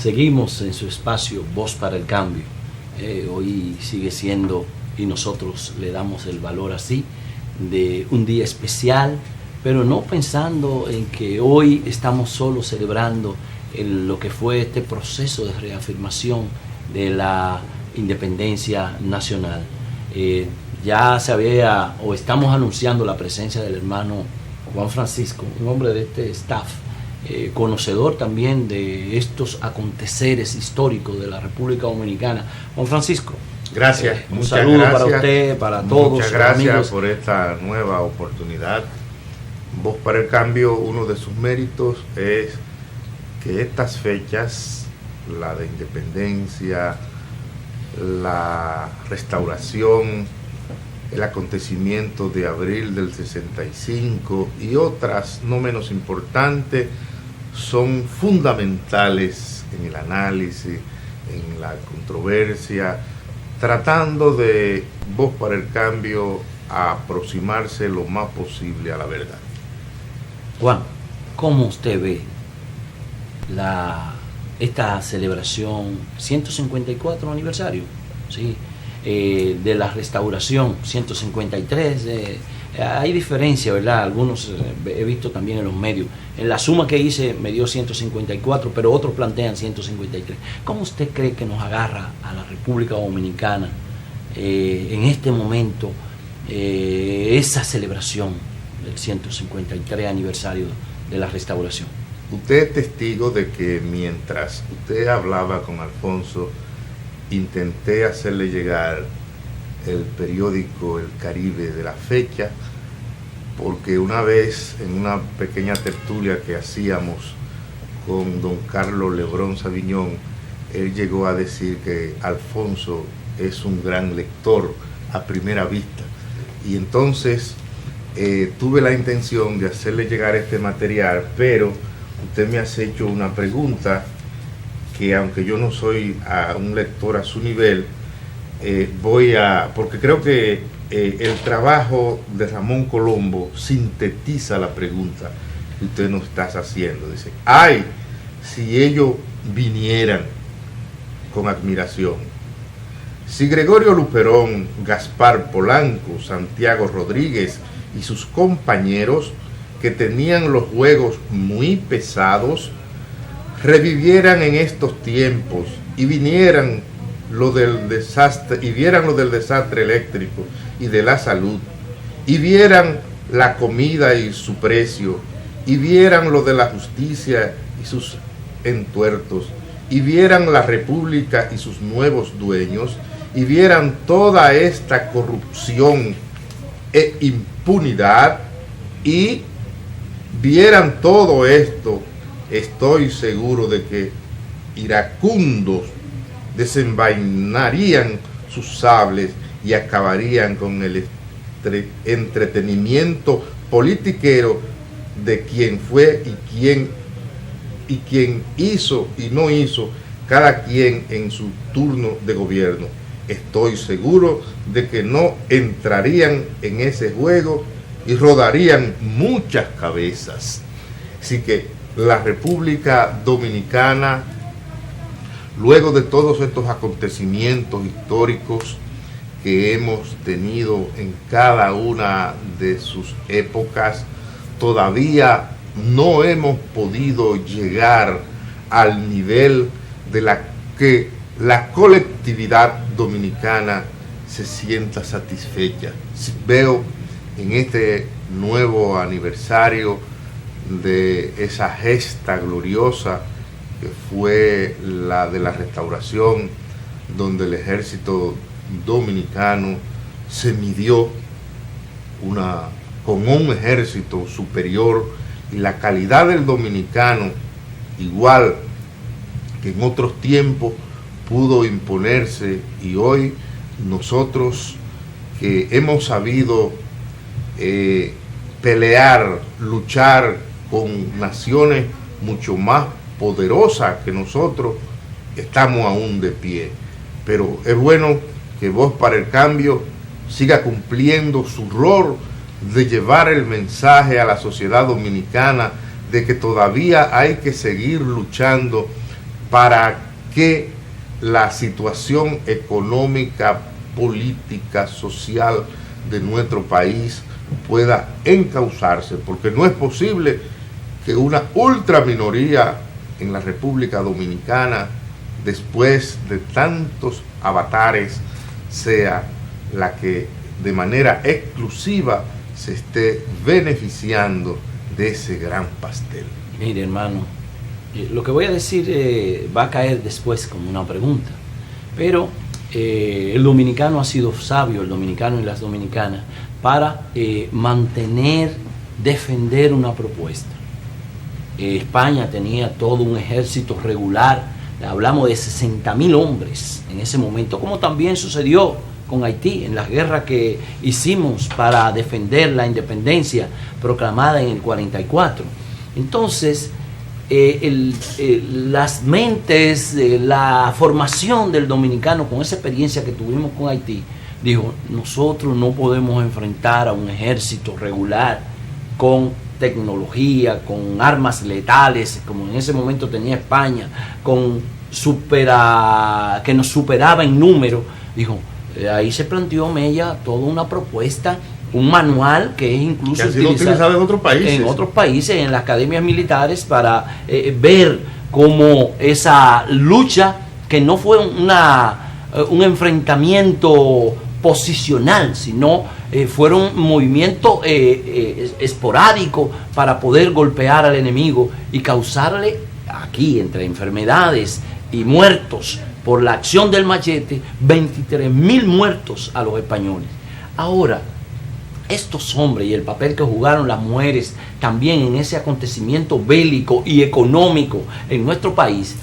Seguimos en su espacio Voz para el Cambio. Hoy sigue siendo, y nosotros le damos el valor así, de un día especial, pero no pensando en que hoy estamos solo celebrando lo que fue este proceso de reafirmación de la independencia nacional. Ya se había, o estamos anunciando la presencia del hermano Juan Francisco, un hombre de este staff, conocedor también de estos aconteceres históricos de la República Dominicana. Juan Francisco, gracias. Un saludo gracias para usted, para todos. Muchas gracias amigos por esta nueva oportunidad. Voz para el Cambio, uno de sus méritos es que estas fechas, la de independencia, la restauración, el acontecimiento de abril del 65 y otras no menos importantes, son fundamentales en el análisis, en la controversia, tratando de Voz para el Cambio a aproximarse lo más posible a la verdad. Juan, ¿cómo usted ve esta celebración 154 aniversario? ¿Sí? De la restauración 153, hay diferencia, ¿verdad? Algunos he visto también en los medios. En la suma que hice me dio 154, pero otros plantean 153. ¿Cómo usted cree que nos agarra a la República Dominicana en este momento esa celebración del 153 aniversario de la restauración? Usted es testigo de que mientras usted hablaba con Alfonso intenté hacerle llegar el periódico El Caribe de la fecha, porque una vez en una pequeña tertulia que hacíamos con don Carlos Lebrón Saviñón, él llegó a decir que Alfonso es un gran lector a primera vista, y entonces tuve la intención de hacerle llegar este material, pero usted me ha hecho una pregunta que, aunque yo no soy un lector a su nivel, porque creo que el trabajo de Ramón Colombo sintetiza la pregunta que usted nos está haciendo. Dice, ay, si ellos vinieran con admiración. Si Gregorio Luperón, Gaspar Polanco, Santiago Rodríguez y sus compañeros, que tenían los juegos muy pesados, revivieran en estos tiempos y vieran lo del desastre eléctrico y de la salud, y vieran la comida y su precio, y vieran lo de la justicia y sus entuertos, y vieran la república y sus nuevos dueños, y vieran toda esta corrupción e impunidad, y vieran todo esto, estoy seguro de que iracundos desenvainarían sus sables y acabarían con el entretenimiento politiquero de quien fue y quien hizo y no hizo cada quien en su turno de gobierno. Estoy seguro de que no entrarían en ese juego y rodarían muchas cabezas. Así que la República Dominicana, luego de todos estos acontecimientos históricos que hemos tenido en cada una de sus épocas, todavía no hemos podido llegar al nivel de la que la colectividad dominicana se sienta satisfecha. Veo en este nuevo aniversario de esa gesta gloriosa que fue la de la restauración, donde el ejército dominicano se midió con un ejército superior, y la calidad del dominicano, igual que en otros tiempos, pudo imponerse. Y hoy nosotros, que hemos sabido pelear, luchar con naciones mucho más poderosas que nosotros, estamos aún de pie. Pero es bueno que Voz para el Cambio siga cumpliendo su rol de llevar el mensaje a la sociedad dominicana de que todavía hay que seguir luchando para que la situación económica, política, social de nuestro país pueda encauzarse, porque no es posible que una ultraminoría en la República Dominicana, después de tantos avatares, sea la que de manera exclusiva se esté beneficiando de ese gran pastel. Mire, hermano, lo que voy a decir va a caer después como una pregunta, pero el dominicano ha sido sabio, el dominicano y las dominicanas, para defender una propuesta. España tenía todo un ejército regular, hablamos de 60.000 hombres en ese momento, como también sucedió con Haití en la guerra que hicimos para defender la independencia proclamada en el 44. Entonces, las mentes, la formación del dominicano con esa experiencia que tuvimos con Haití, dijo, nosotros no podemos enfrentar a un ejército regular con tecnología, con armas letales, como en ese momento tenía España, que nos superaba en número. Dijo, ahí se planteó Mella toda una propuesta, un manual que es incluso utilizado en otros países, en las academias militares, para ver cómo esa lucha, que no fue un enfrentamiento posicional, sino fueron movimientos esporádicos para poder golpear al enemigo y causarle aquí, entre enfermedades y muertos, por la acción del machete, 23.000 muertos a los españoles. Ahora, estos hombres y el papel que jugaron las mujeres también en ese acontecimiento bélico y económico en nuestro país,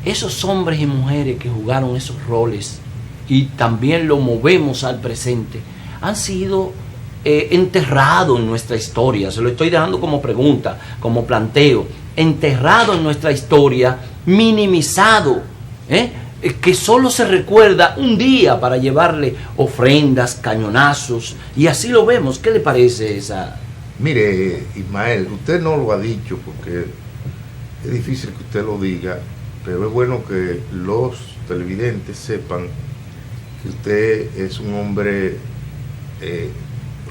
esos hombres y mujeres que jugaron esos roles y también lo movemos al presente, han sido enterrados en nuestra historia. Se lo estoy dejando como pregunta, como planteo. Enterrado en nuestra historia, minimizado, que solo se recuerda un día para llevarle ofrendas, cañonazos, y así lo vemos. ¿Qué le parece esa? Mire, Ismael, usted no lo ha dicho porque es difícil que usted lo diga, pero es bueno que los televidentes sepan que usted es un hombre,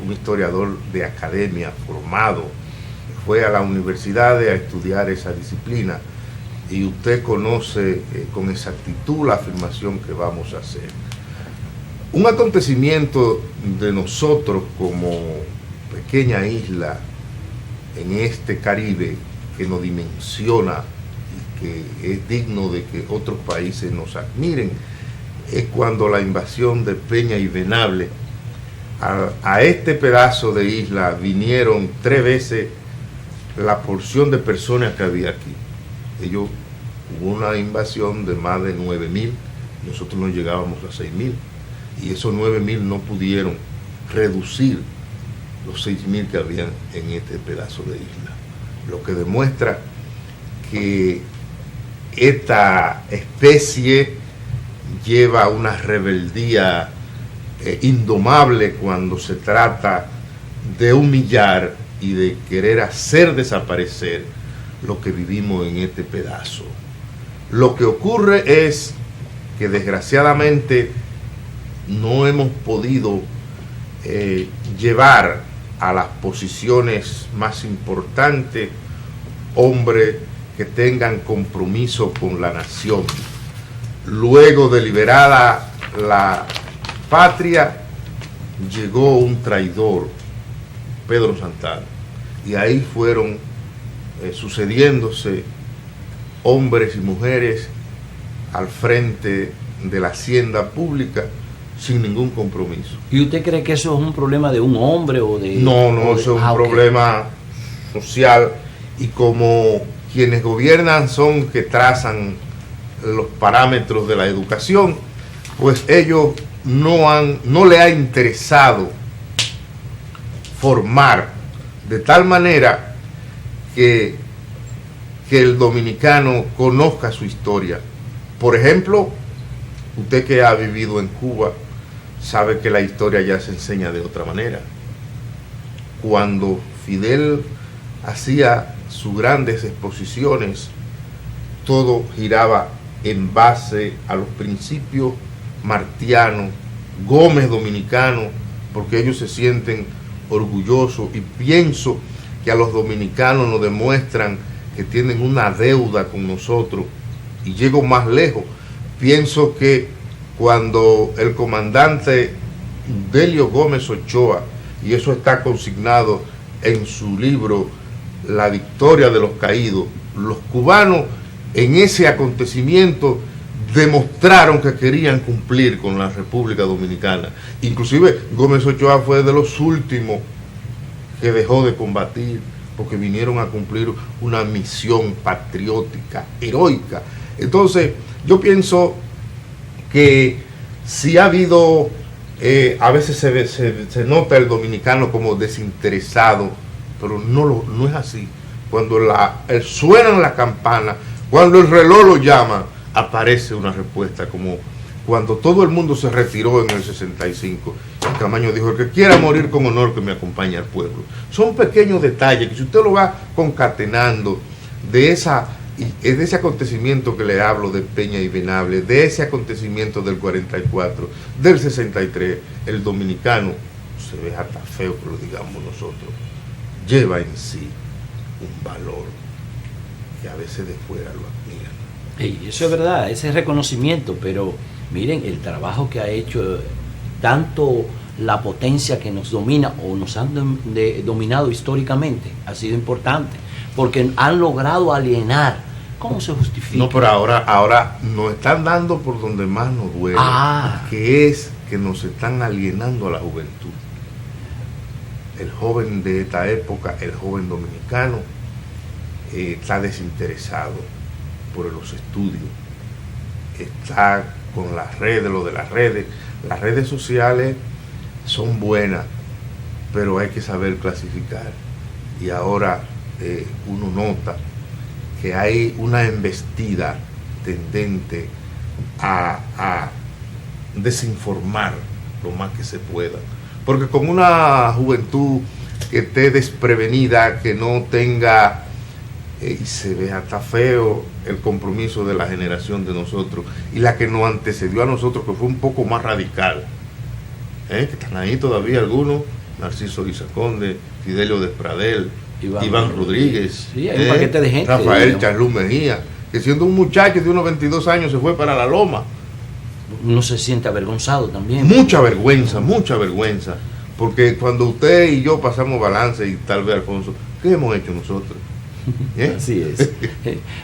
un historiador de academia formado, fue a la universidad a estudiar esa disciplina y usted conoce con exactitud la afirmación que vamos a hacer. Un acontecimiento de nosotros como pequeña isla en este Caribe que nos dimensiona y que es digno de que otros países nos admiren, es cuando la invasión de Peña y Venable a este pedazo de isla vinieron 3 veces la porción de personas que había aquí. Hubo una invasión de más de 9.000, nosotros no llegábamos a 6.000, y esos 9.000 no pudieron reducir los 6.000 que habían en este pedazo de isla, lo que demuestra que esta especie lleva una rebeldía indomable cuando se trata de humillar y de querer hacer desaparecer lo que vivimos en este pedazo. Lo que ocurre es que desgraciadamente no hemos podido llevar a las posiciones más importantes hombres que tengan compromiso con la nación. Luego de liberada la patria, llegó un traidor, Pedro Santana, y ahí fueron sucediéndose hombres y mujeres al frente de la hacienda pública sin ningún compromiso. ¿Y usted cree que eso es un problema de un hombre o de...? No, eso es un problema social, y como quienes gobiernan son que trazan los parámetros de la educación, pues ellos no le ha interesado formar de tal manera que el dominicano conozca su historia. Por ejemplo, usted que ha vivido en Cuba sabe que la historia ya se enseña de otra manera. Cuando Fidel hacía sus grandes exposiciones, todo giraba en base a los principios martianos, Gómez dominicano, porque ellos se sienten orgullosos, y pienso que a los dominicanos nos demuestran que tienen una deuda con nosotros. Y llego más lejos, pienso que cuando el comandante Delio Gómez Ochoa, y eso está consignado en su libro La victoria de los caídos, los cubanos en ese acontecimiento demostraron que querían cumplir con la República Dominicana. Inclusive Gómez Ochoa fue de los últimos que dejó de combatir, porque vinieron a cumplir una misión patriótica, heroica. Entonces, yo pienso que si ha habido, a veces se nota el dominicano como desinteresado, pero no es así. Cuando suenan la campana, cuando el reloj lo llama, aparece una respuesta, como cuando todo el mundo se retiró en el 65. Camaño dijo: el que quiera morir con honor, que me acompañe al pueblo. Son pequeños detalles que si usted lo va concatenando de ese acontecimiento que le hablo de Peña y Venable, de ese acontecimiento del 44, del 63, el dominicano, se ve hasta feo que lo digamos nosotros, lleva en sí un valor que a veces de fuera lo admiran. Y eso es verdad, ese reconocimiento, pero miren el trabajo que ha hecho tanto la potencia que nos domina o nos han dominado históricamente, ha sido importante, porque han logrado alienar ¿Cómo se justifica? No, pero ahora nos están dando por donde más nos duele, que es que nos están alienando a la juventud. El joven de esta época, el joven dominicano, está desinteresado por los estudios, está con las redes, lo de las redes sociales son buenas, pero hay que saber clasificar. Y ahora uno nota que hay una embestida tendente a desinformar lo más que se pueda. Porque con una juventud que esté desprevenida, que no tenga, y se ve hasta feo el compromiso de la generación de nosotros, y la que nos antecedió a nosotros, que fue un poco más radical, que están ahí todavía algunos, Narciso Guisaconde, Fidelio Despradel, Iván Rodríguez, sí, hay un paquete de gente, Rafael Charlú Mejía, que siendo un muchacho de unos 22 años se fue para la loma. Uno se siente avergonzado también. Mucha vergüenza, porque cuando usted y yo pasamos balance, y tal vez Alfonso, ¿qué hemos hecho nosotros? Así es.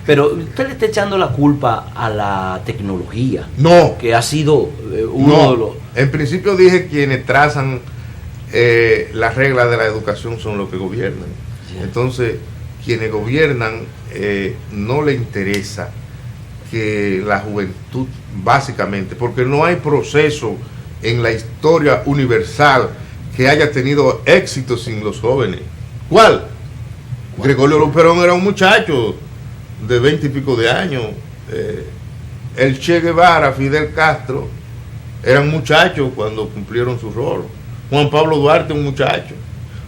Pero usted le está echando la culpa a la tecnología. No. Que ha sido uno de los... En principio dije quienes trazan las reglas de la educación son los que gobiernan. Sí. Entonces, quienes gobiernan no le interesa que la juventud, básicamente, porque no hay proceso en la historia universal que haya tenido éxito sin los jóvenes. ¿Cuál? Gregorio Luperón era un muchacho de 20 y pico de años. El Che Guevara, Fidel Castro, eran muchachos cuando cumplieron su rol. Juan Pablo Duarte, un muchacho.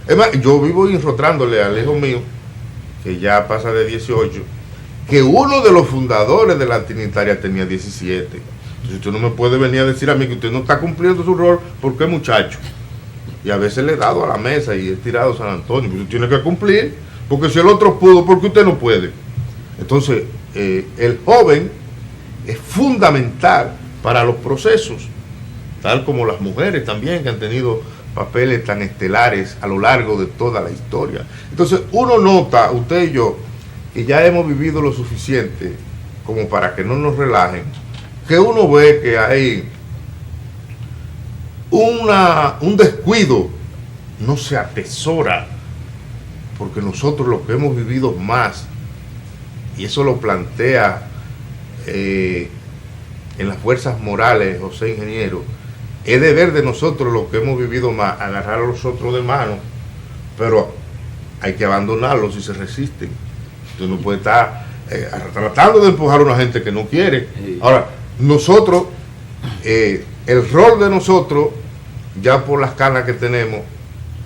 Es más, yo vivo enrotrándole al hijo mío, que ya pasa de 18, que uno de los fundadores de la Trinitaria tenía 17. Entonces usted no me puede venir a decir a mí que usted no está cumpliendo su rol porque es muchacho. Y a veces le he dado a la mesa y he tirado a San Antonio. Pues usted tiene que cumplir, porque si el otro pudo, ¿por qué usted no puede? Entonces, el joven es fundamental para los procesos, tal como las mujeres también, que han tenido papeles tan estelares a lo largo de toda la historia. Entonces, uno nota, usted y yo, que ya hemos vivido lo suficiente como para que no nos relajen, que uno ve que hay un descuido, no se atesora, porque nosotros lo que hemos vivido más, y eso lo plantea en las fuerzas morales José Ingeniero, es deber de nosotros lo que hemos vivido más, agarrar a los otros de mano, pero hay que abandonarlos si se resisten. Usted no puede estar tratando de empujar a una gente que no quiere. Ahora, nosotros, el rol de nosotros, ya por las canas que tenemos,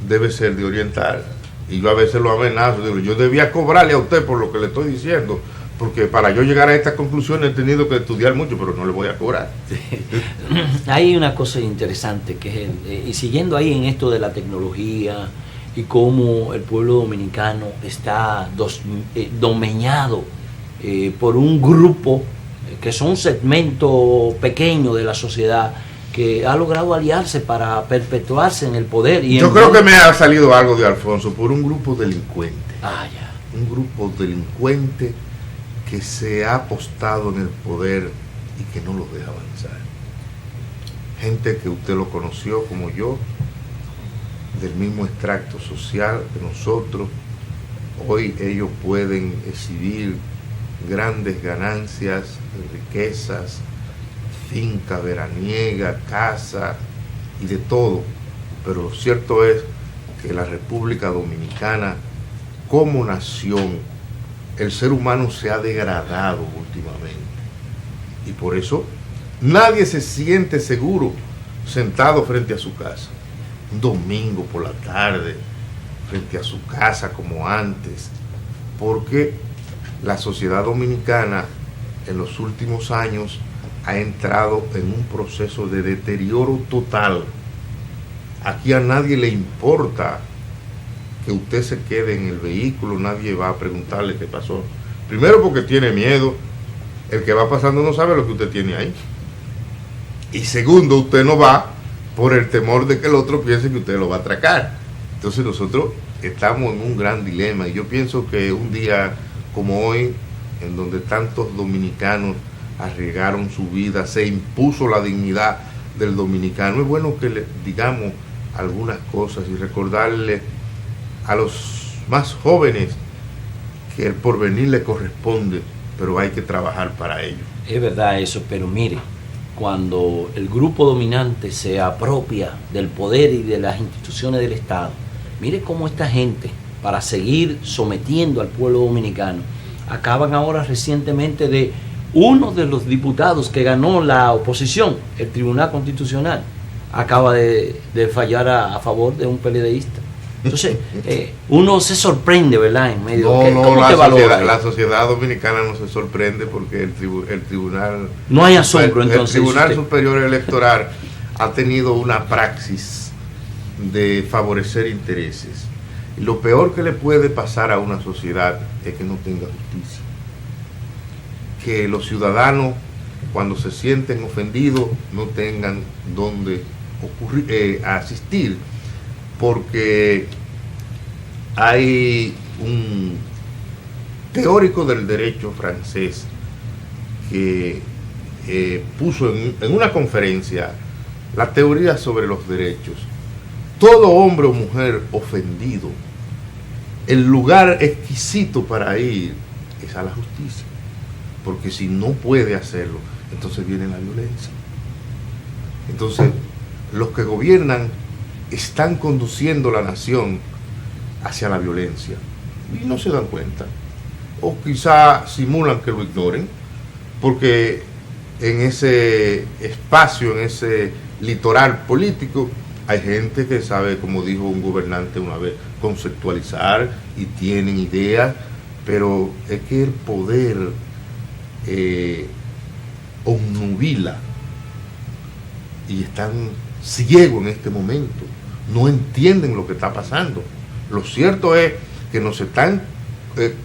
debe ser de orientar. Y yo a veces lo amenazo, digo, yo debía cobrarle a usted por lo que le estoy diciendo, porque para yo llegar a estas conclusiones he tenido que estudiar mucho, pero no le voy a cobrar. Hay una cosa interesante, que es y siguiendo ahí en esto de la tecnología y cómo el pueblo dominicano está domeñado por un grupo que son un segmento pequeño de la sociedad que ha logrado aliarse para perpetuarse en el poder. Y yo creo que me ha salido algo de Alfonso, por un grupo delincuente. Ya. Un grupo delincuente que se ha apostado en el poder y que no lo deja avanzar. Gente que usted lo conoció como yo, del mismo extracto social que nosotros. Hoy ellos pueden exhibir grandes ganancias, riquezas, finca veraniega, casa y de todo, pero lo cierto es que la República Dominicana, como nación, el ser humano se ha degradado últimamente, y por eso nadie se siente seguro sentado frente a su casa un domingo por la tarde, frente a su casa como antes, porque la sociedad dominicana en los últimos años ha entrado en un proceso de deterioro total. Aquí a nadie le importa que usted se quede en el vehículo, nadie va a preguntarle qué pasó. Primero porque tiene miedo, el que va pasando no sabe lo que usted tiene ahí. Y segundo, usted no va por el temor de que el otro piense que usted lo va a atracar. Entonces nosotros estamos en un gran dilema, y yo pienso que un día como hoy, en donde tantos dominicanos arriesgaron su vida, se impuso la dignidad del dominicano. Es bueno que le digamos algunas cosas y recordarle a los más jóvenes que el porvenir le corresponde, pero hay que trabajar para ello. Es verdad eso, pero mire, cuando el grupo dominante se apropia del poder y de las instituciones del Estado, mire cómo esta gente, para seguir sometiendo al pueblo dominicano, acaban ahora recientemente de uno de los diputados que ganó la oposición, el Tribunal Constitucional, acaba de fallar a favor de un PLDista. Entonces, uno se sorprende, ¿verdad? En medio la sociedad dominicana no se sorprende porque el tribunal... No hay asombro, entonces. El Tribunal Superior Electoral ha tenido una praxis de favorecer intereses. Y lo peor que le puede pasar a una sociedad es que no tenga justicia. Que los ciudadanos, cuando se sienten ofendidos, no tengan dónde asistir, porque hay un teórico del derecho francés que puso en una conferencia la teoría sobre los derechos. Todo hombre o mujer ofendido, el lugar exquisito para ir es a la justicia, porque si no puede hacerlo, entonces viene la violencia. Entonces, los que gobiernan están conduciendo la nación hacia la violencia y no se dan cuenta, o quizá simulan que lo ignoren, porque en ese espacio, en ese litoral político, hay gente que sabe, como dijo un gobernante una vez, conceptualizar y tienen ideas, pero es que el poder obnubila y están ciegos en este momento, no entienden lo que está pasando. Lo cierto es que nos están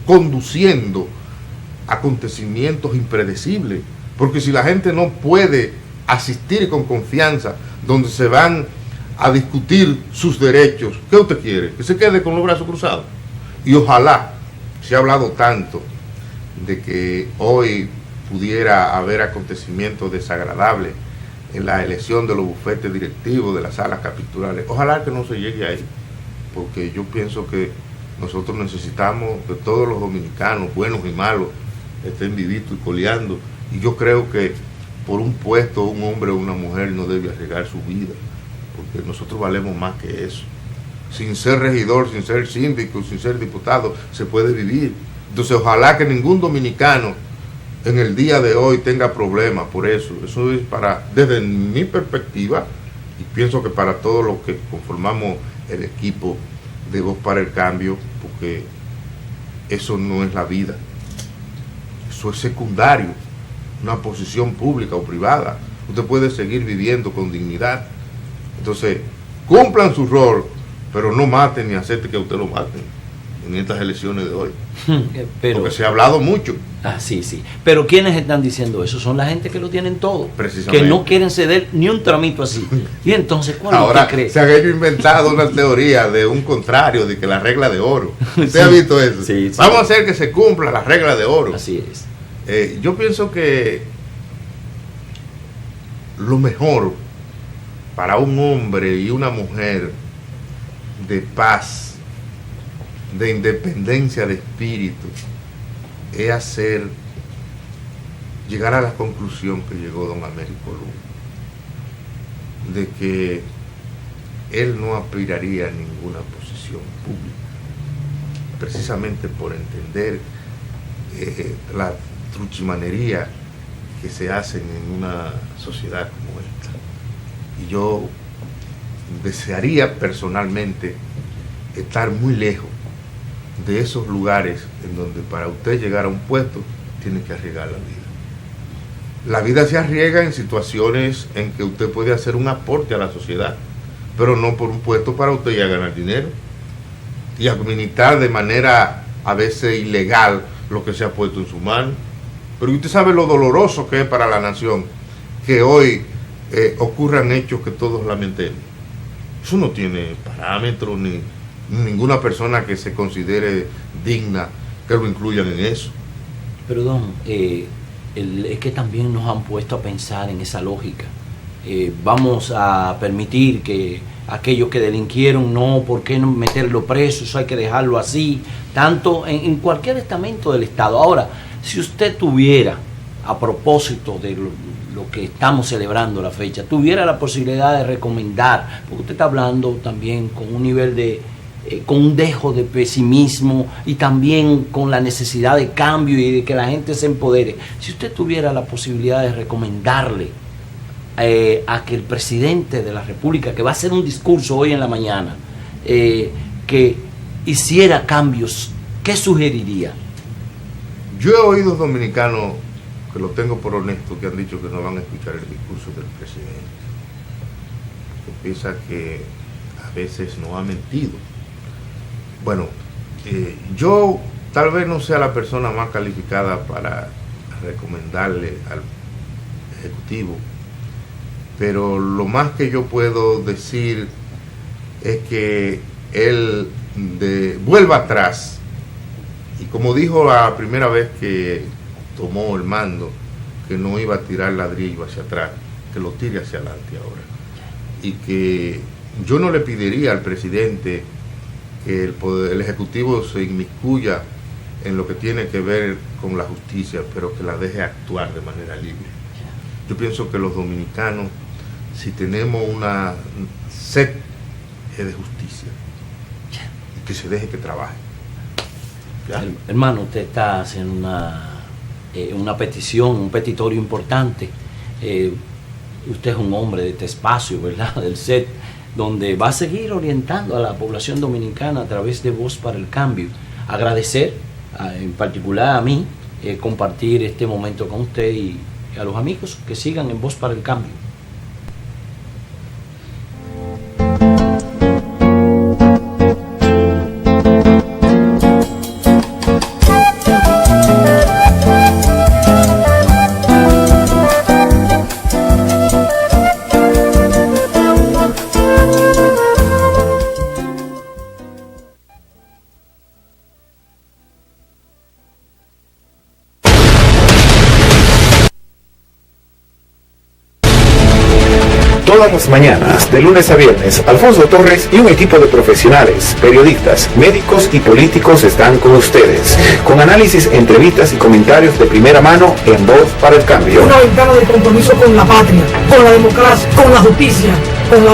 conduciendo acontecimientos impredecibles, porque si la gente no puede asistir con confianza donde se van a discutir sus derechos, ¿qué usted quiere? Que se quede con los brazos cruzados. Y ojalá, se ha hablado tanto de que hoy pudiera haber acontecimientos desagradables en la elección de los bufetes directivos de las salas capitulares. Ojalá que no se llegue ahí, porque yo pienso que nosotros necesitamos que todos los dominicanos, buenos y malos, estén vivitos y coleando. Y yo creo que por un puesto, un hombre o una mujer no debe arriesgar su vida, porque nosotros valemos más que eso. Sin ser regidor, sin ser síndico, sin ser diputado, se puede vivir. Entonces, ojalá que ningún dominicano en el día de hoy tenga problemas por eso. Eso es desde mi perspectiva, y pienso que para todos los que conformamos el equipo de Voz para el Cambio, porque eso no es la vida. Eso es secundario, una posición pública o privada. Usted puede seguir viviendo con dignidad. Entonces, cumplan su rol, pero no maten ni acepten que a usted lo maten en estas elecciones de hoy. Porque se ha hablado mucho. Sí. Pero ¿quiénes están diciendo eso? Son la gente que lo tienen todo. Precisamente. Que no quieren ceder ni un tramito así. Y entonces, ¿cuál ahora usted cree? Se han hecho inventado una teoría de un contrario, de que la regla de oro. ¿Usted ha visto eso? Sí. Vamos a hacer que se cumpla la regla de oro. Así es. Yo pienso que lo mejor para un hombre y una mujer de paz, de independencia de espíritu, es llegar a la conclusión que llegó don Américo Luna, de que él no aspiraría a ninguna posición pública, precisamente por entender la truchimanería que se hacen en una sociedad como esta. Y yo desearía personalmente estar muy lejos de esos lugares en donde para usted llegar a un puesto tiene que arriesgar la vida. La vida se arriesga en situaciones en que usted puede hacer un aporte a la sociedad, pero no por un puesto para usted ya ganar dinero y administrar de manera a veces ilegal lo que se ha puesto en su mano. Pero usted sabe lo doloroso que es para la nación que hoy ocurran hechos que todos lamentemos. Eso no tiene parámetros ni ninguna persona que se considere digna que lo incluyan en eso. Perdón, es que también nos han puesto a pensar en esa lógica. Vamos a permitir que aquellos que delinquieron, no, ¿por qué no meterlo preso? Eso hay que dejarlo así, tanto en cualquier estamento del Estado. Ahora, si usted tuviera, a propósito de lo que estamos celebrando la fecha, tuviera la posibilidad de recomendar, porque usted está hablando también con un nivel de, con un dejo de pesimismo y también con la necesidad de cambio y de que la gente se empodere, si usted tuviera la posibilidad de recomendarle a que el presidente de la República, que va a hacer un discurso hoy en la mañana, que hiciera cambios, ¿qué sugeriría? Yo he oído dominicanos, que lo tengo por honesto, que han dicho que no van a escuchar el discurso del presidente, que piensa que a veces no ha mentido. Bueno, yo tal vez no sea la persona más calificada para recomendarle al Ejecutivo, pero lo más que yo puedo decir es que él vuelva atrás, y como dijo la primera vez que tomó el mando, que no iba a tirar ladrillo hacia atrás, que lo tire hacia adelante ahora, y que yo no le pediría al presidente que el Ejecutivo se inmiscuya en lo que tiene que ver con la justicia, pero que la deje actuar de manera libre. Yo pienso que los dominicanos, si tenemos una sed de justicia, y que se deje que trabaje. ¿Ya? Hermano, usted está haciendo una petición, un petitorio importante. Usted es un hombre de este espacio, ¿verdad?, del SET, donde va a seguir orientando a la población dominicana a través de Voz para el Cambio. Agradecer, en particular a mí, compartir este momento con usted y a los amigos que sigan en Voz para el Cambio. Todas las mañanas, de lunes a viernes, Alfonso Torres y un equipo de profesionales, periodistas, médicos y políticos están con ustedes, con análisis, entrevistas y comentarios de primera mano en Voz para el Cambio. Una ventana de compromiso con la patria, con la democracia, con la justicia, con la